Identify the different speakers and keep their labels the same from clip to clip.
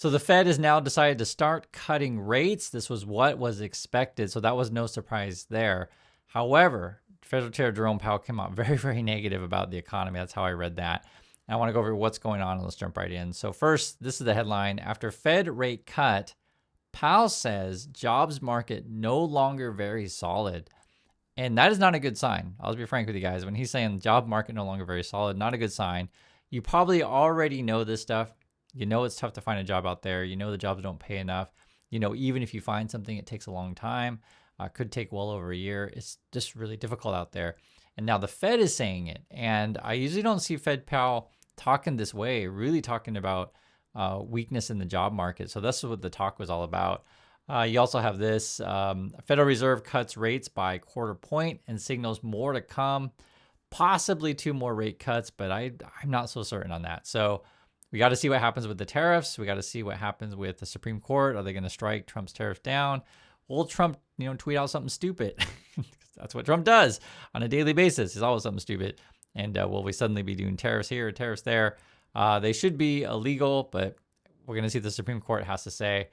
Speaker 1: So the Fed has now decided to start cutting rates. This was what was expected, so that was no surprise there. However, Federal Chair Jerome Powell came out very, very negative about the economy. That's how I read that. And I want to go over what's going on. Let's jump right in. So first, this is the headline. After Fed rate cut, Powell says jobs market no longer very solid. And that is not a good sign. I'll be frank with you guys. When he's saying job market no longer very solid, not a good sign. You probably already know this stuff. You know it's tough to find a job out there. You know the jobs don't pay enough. You know even if you find something, it takes a long time. Could take well over a year. It's just really difficult out there. And now the Fed is saying it. And I usually don't see Fed Powell talking this way, really talking about weakness in the job market. So that's what the talk was all about. You also have this. Federal Reserve cuts rates by quarter point and signals more to come. Possibly 2 more rate cuts, but I'm not so certain on that. So we got to see what happens with the tariffs. We got to see what happens with the Supreme Court. Are they going to strike Trump's tariffs down? Will Trump, tweet out something stupid? That's what Trump does on a daily basis. He's always something stupid. And will we suddenly be doing tariffs here, tariffs there? They should be illegal, but we're going to see what the Supreme Court has to say.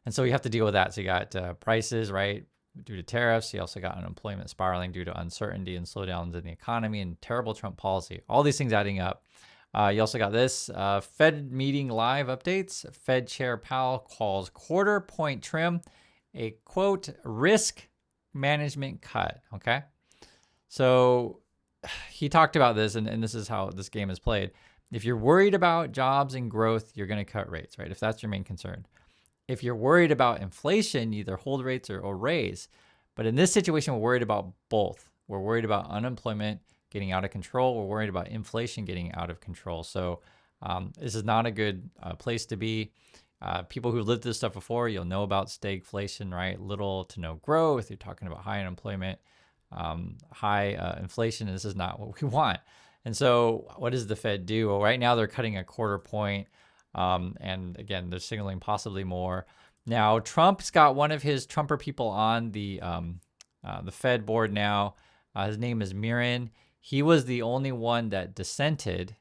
Speaker 1: And so you have to deal with that. So you got prices, right, due to tariffs. You also got unemployment spiraling due to uncertainty and slowdowns in the economy and terrible Trump policy. All these things adding up. You also got this. Fed meeting live updates. Fed Chair Powell calls quarter point trim a, quote, risk management cut. Okay. So he talked about this, and this is how this game is played. If you're worried about jobs and growth, you're going to cut rates, right? If that's your main concern. If you're worried about inflation, either hold rates or raise. But in this situation, we're worried about both. We're worried about unemployment getting out of control. We're worried about inflation getting out of control. So this is not a good place to be. People who've lived this stuff before, you'll know about stagflation, right? Little to no growth. You're talking about high unemployment, high inflation. And this is not what we want. And so what does the Fed do? Well, right now they're cutting a quarter point. And again, they're signaling possibly more. Now, Trump's got one of his Trumper people on the Fed board now. His name is Miran. He was the only one that dissented.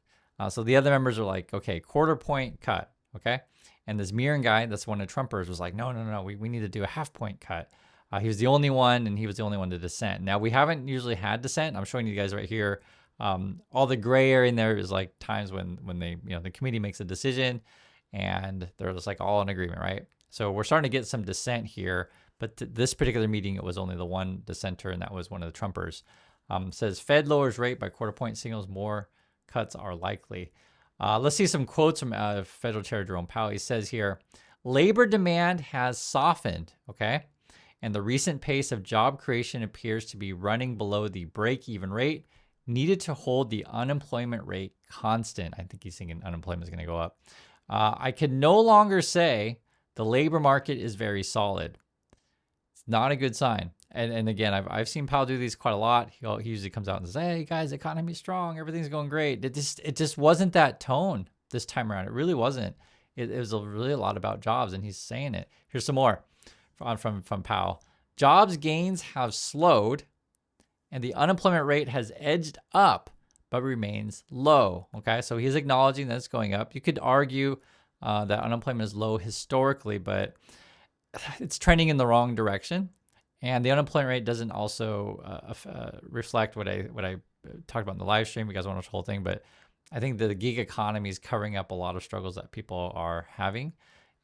Speaker 1: So the other members are like, okay, quarter point cut, okay? And this Miran guy, that's one of Trumpers, was like, no, we need to do a half point cut. He was the only one, and he was the only one to dissent. Now, we haven't usually had dissent. I'm showing you guys right here. All the gray area in there is like times when they, the committee makes a decision and they're just like all in agreement, right? So we're starting to get some dissent here, but this particular meeting, it was only the one dissenter, and that was one of the Trumpers. Says Fed lowers rate by quarter point, signals more cuts are likely. Let's see some quotes from Federal Chair Jerome Powell. He says here, labor demand has softened, okay? And the recent pace of job creation appears to be running below the break-even rate needed to hold the unemployment rate constant. I think he's thinking unemployment is going to go up. I can no longer say the labor market is very solid. It's not a good sign. And again, I've seen Powell do these quite a lot. He usually comes out and says, hey, guys, the economy's strong. Everything's going great. It just wasn't that tone this time around. It really wasn't. It was really a lot about jobs, and he's saying it. Here's some more from Powell. Jobs gains have slowed, and the unemployment rate has edged up, but remains low. Okay, so he's acknowledging that it's going up. You could argue that unemployment is low historically, but it's trending in the wrong direction. And the unemployment rate doesn't also reflect what I talked about in the live stream. You guys want to watch the whole thing, but I think the gig economy is covering up a lot of struggles that people are having.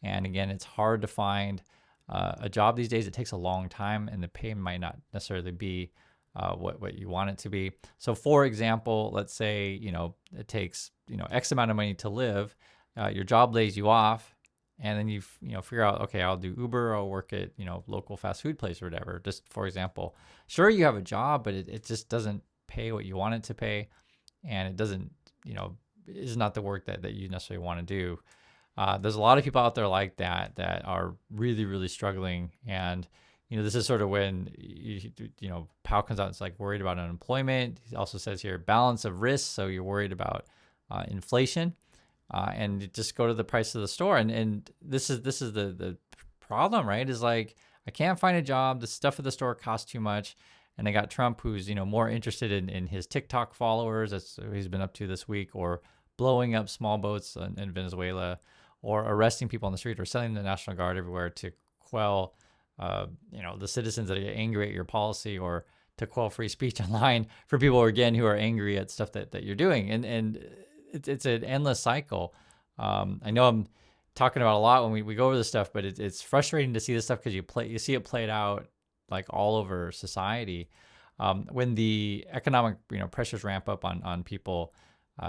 Speaker 1: And again, it's hard to find a job these days. It takes a long time, and the pay might not necessarily be what you want it to be. So for example, let's say, it takes, X amount of money to live, your job lays you off, and then you figure out, okay, I'll do Uber, I'll work at, local fast food place or whatever, just for example. Sure, you have a job, but it just doesn't pay what you want it to pay, and it doesn't, is not the work that you necessarily want to do. There's a lot of people out there like that are really, really struggling. And, this is sort of when, Powell comes out and it's like worried about unemployment. He also says here, balance of risks. So you're worried about inflation and you just go to the price of the store. And this is the problem, right? Is like, I can't find a job. The stuff at the store costs too much. And I got Trump, who's, more interested in his TikTok followers. That's what he's been up to this week, or blowing up small boats in Venezuela, or arresting people on the street or sending the National Guard everywhere to quell, the citizens that are angry at your policy, or to quell free speech online for people, again, who are angry at stuff that you're doing. And it's an endless cycle. I know I'm talking about a lot when we go over this stuff, but it's frustrating to see this stuff because you see it played out like all over society. When the economic pressures ramp up on people,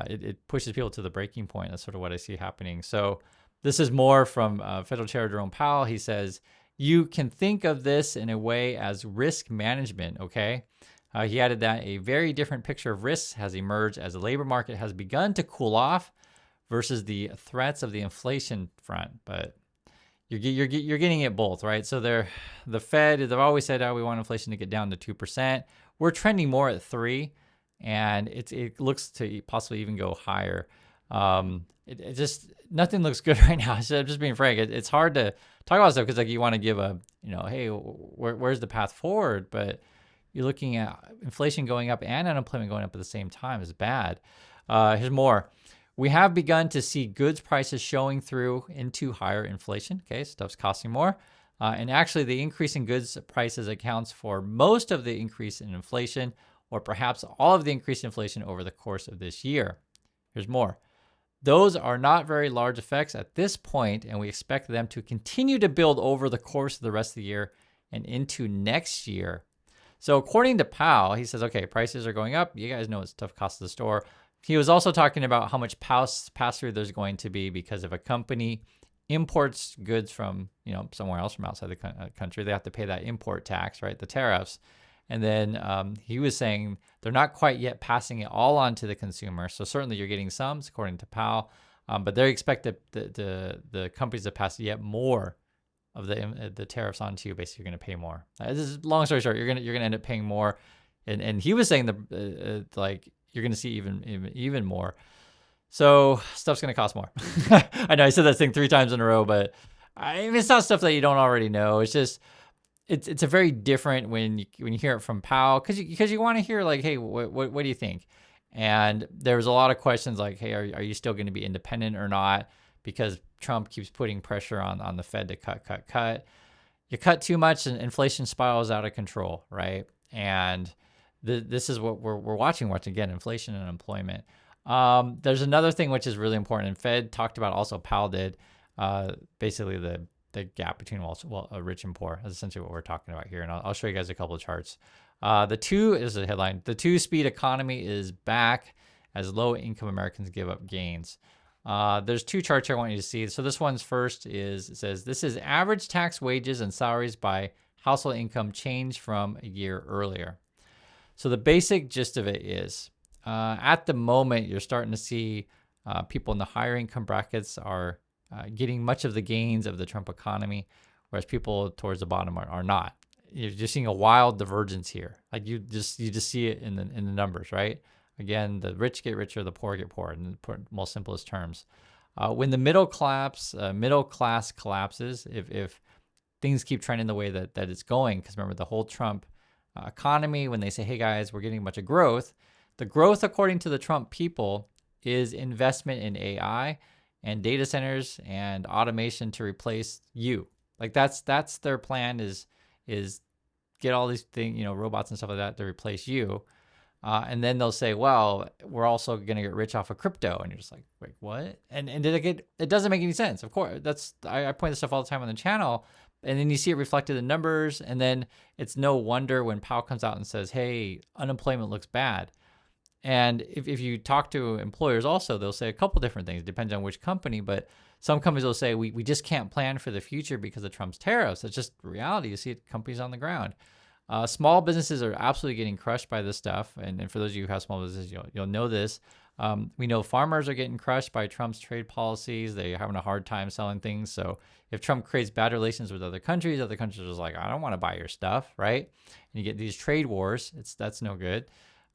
Speaker 1: it pushes people to the breaking point. That's sort of what I see happening. So this is more from Federal Chair Jerome Powell. He says, you can think of this in a way as risk management, okay? He added that a very different picture of risks has emerged as the labor market has begun to cool off versus the threats of the inflation front. But you're getting it both, right? So the Fed, they've always said, we want inflation to get down to 2%. We're trending more at 3%, and it looks to possibly even go higher. It just, nothing looks good right now. So I'm just being frank. It's hard to talk about stuff because like you want to give a, hey, where's the path forward? But you're looking at inflation going up and unemployment going up at the same time is bad. Here's more. We have begun to see goods prices showing through into higher inflation. Okay, stuff's costing more. And actually, the increase in goods prices accounts for most of the increase in inflation, or perhaps all of the increased inflation over the course of this year. Here's more. Those are not very large effects at this point, and we expect them to continue to build over the course of the rest of the year and into next year. So according to Powell, he says, okay, prices are going up. You guys know it's tough cost of the store. He was also talking about how much pass-through there's going to be because if a company imports goods from somewhere else from outside the country, they have to pay that import tax, right? The tariffs. And then he was saying they're not quite yet passing it all on to the consumer. So certainly you're getting some, according to Powell, but they expect the companies to pass yet more of the tariffs on to you. Basically, you're going to pay more. This is long story short. You're gonna end up paying more, and he was saying like you're going to see even more. So stuff's going to cost more. I know I said that thing 3 times in a row, but it's not stuff that you don't already know. It's just. It's a very different when you hear it from Powell because you want to hear like, hey, what do you think? And there was a lot of questions like, hey, are you still going to be independent or not? Because Trump keeps putting pressure on the Fed to cut. You cut too much and inflation spirals out of control, right? And this is what we're watching again, inflation and unemployment. There's another thing which is really important, and Fed talked about also, Powell did, basically the gap between rich and poor. That's essentially what we're talking about here. And I'll show you guys a couple of charts. The headline. The two-speed economy is back as low-income Americans give up gains. There's 2 charts here I want you to see. So this one's first it says, this is average tax wages and salaries by household income change from a year earlier. So the basic gist of it is, at the moment, you're starting to see people in the higher income brackets are getting much of the gains of the Trump economy, whereas people towards the bottom are not. You're just seeing a wild divergence here. Like you just see it in the numbers, right? Again, the rich get richer, the poor get poorer, in the most simplest terms. When the middle class collapses, if things keep trending the way that it's going, because remember the whole Trump economy, when they say, hey guys, we're getting a bunch of growth, the growth according to the Trump people is investment in AI and data centers and automation to replace you. Like that's their plan is get all these things, robots and stuff like that to replace you. And then they'll say, well, we're also going to get rich off of crypto. And you're just like, wait, what? And it doesn't make any sense. Of course, I point this stuff all the time on the channel, and then you see it reflected in numbers. And then it's no wonder when Powell comes out and says, hey, unemployment looks bad. And if you talk to employers also, they'll say a couple different things, depends on which company, but some companies will say, we just can't plan for the future because of Trump's tariffs. It's just reality. You see it, companies on the ground. Small businesses are absolutely getting crushed by this stuff. And for those of you who have small businesses, you'll know this. We know farmers are getting crushed by Trump's trade policies. They're having a hard time selling things. So if Trump creates bad relations with other countries are just like, I don't want to buy your stuff, right? And you get these trade wars. That's no good.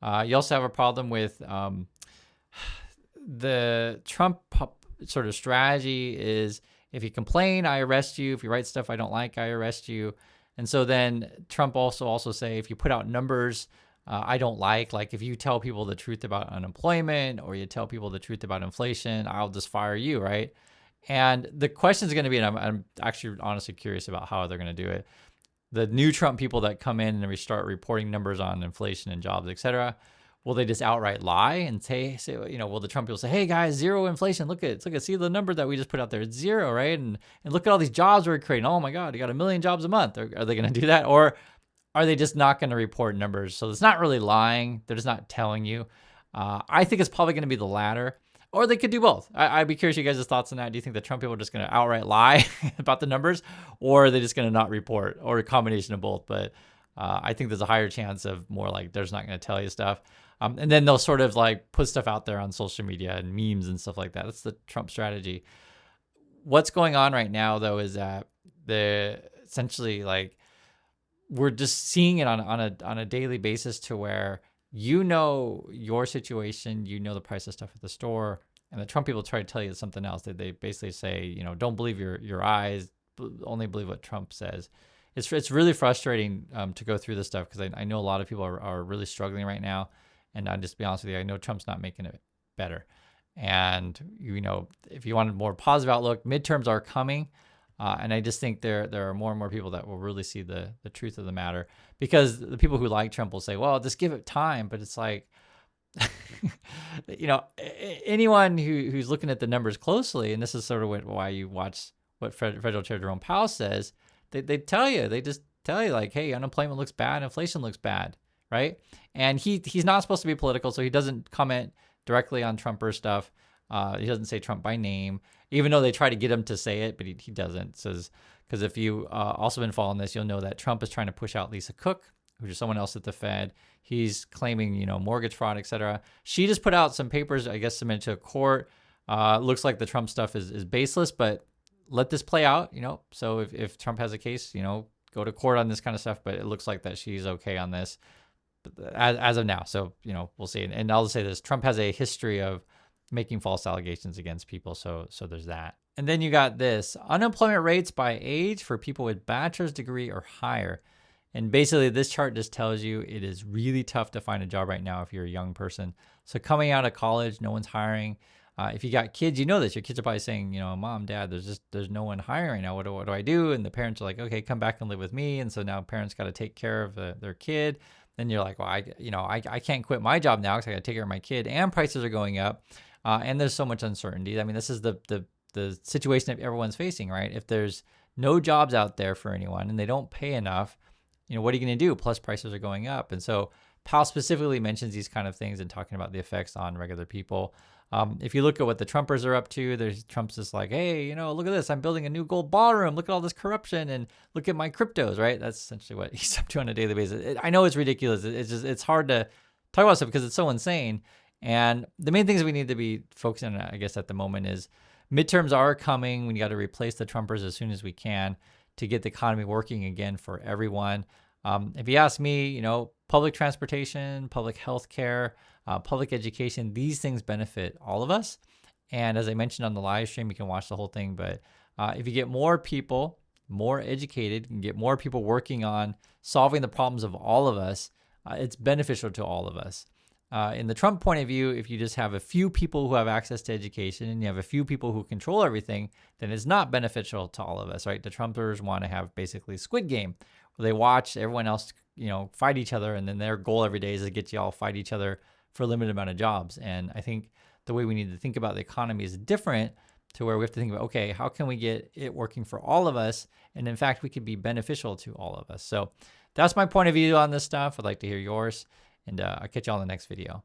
Speaker 1: You also have a problem with the Trump sort of strategy is if you complain, I arrest you. If you write stuff I don't like, I arrest you. And so then Trump also say if you put out numbers I don't like if you tell people the truth about unemployment or you tell people the truth about inflation, I'll just fire you, right? And the question is going to be, and I'm actually honestly curious about how they're going to do it. The new Trump people that come in and we start reporting numbers on inflation and jobs, et cetera, will they just outright lie and say, will the Trump people say, hey guys, zero inflation, look at, see the number that we just put out there, it's zero, right? And look at all these jobs we're creating. Oh my God, you got 1 million jobs a month. Are they going to do that? Or are they just not going to report numbers? So it's not really lying. They're just not telling you. I think it's probably going to be the latter. Or they could do both. I'd be curious your guys' thoughts on that. Do you think the Trump people are just going to outright lie about the numbers, or are they just going to not report, or a combination of both? But I think there's a higher chance of more like they're just not going to tell you stuff. And then they'll sort of like put stuff out there on social media and memes and stuff like that. That's the Trump strategy. What's going on right now, though, is that essentially like we're just seeing it on a daily basis to where your situation, the price of stuff at the store, and the Trump people try to tell you something else. They basically say, don't believe your eyes, only believe what Trump says. It's really frustrating to go through this stuff because I know a lot of people are really struggling right now, and I'll just be honest with you, I know Trump's not making it better. And if you want a more positive outlook, midterms are coming. And I just think there are more and more people that will really see the truth of the matter, because the people who like Trump will say, well, just give it time. But it's like, anyone who's looking at the numbers closely, and this is sort of why you watch what Federal Chair Jerome Powell says, they just tell you like, hey, unemployment looks bad, inflation looks bad, right? And he's not supposed to be political, so he doesn't comment directly on Trumper stuff. He doesn't say Trump by name, even though they try to get him to say it, but he doesn't. Says, because if you also been following this, you'll know that Trump is trying to push out Lisa Cook, who's is someone else at the Fed. He's claiming, mortgage fraud, et cetera. She just put out some papers, I guess, submitted to a court. Looks like the Trump stuff is baseless, but let this play out, So if Trump has a case, go to court on this kind of stuff. But it looks like that she's okay on this, but as of now. So, we'll see. And I'll just say this, Trump has a history of making false allegations against people. So there's that. And then you got this, unemployment rates by age for people with bachelor's degree or higher. And basically this chart just tells you it is really tough to find a job right now if you're a young person. So coming out of college, no one's hiring. If you got kids, this. Your kids are probably saying, Mom, Dad, there's no one hiring right now. What do I do? And the parents are like, okay, come back and live with me. And so now parents got to take care of their kid. Then you're like, well, I can't quit my job now because I got to take care of my kid, and prices are going up. And there's so much uncertainty. I mean, this is the situation that everyone's facing, right? If there's no jobs out there for anyone and they don't pay enough, what are you going to do? Plus prices are going up. And so Powell specifically mentions these kind of things and talking about the effects on regular people. If you look at what the Trumpers are up to, Trump's just like, hey, look at this. I'm building a new gold ballroom. Look at all this corruption and look at my cryptos, right? That's essentially what he's up to on a daily basis. I know it's ridiculous. It's hard to talk about stuff because it's so insane. And the main things we need to be focusing on, I guess, at the moment is midterms are coming. We got to replace the Trumpers as soon as we can to get the economy working again for everyone. If you ask me, public transportation, public health care, public education, these things benefit all of us. And as I mentioned on the live stream, you can watch the whole thing. But if you get more people more educated and get more people working on solving the problems of all of us, it's beneficial to all of us. In the Trump point of view, if you just have a few people who have access to education and you have a few people who control everything, then it's not beneficial to all of us, right? The Trumpers want to have basically Squid Game, where they watch everyone else, fight each other, and then their goal every day is to get you all fight each other for a limited amount of jobs. And I think the way we need to think about the economy is different, to where we have to think about, okay, how can we get it working for all of us? And in fact, we could be beneficial to all of us. So that's my point of view on this stuff. I'd like to hear yours. And I'll catch you all in the next video.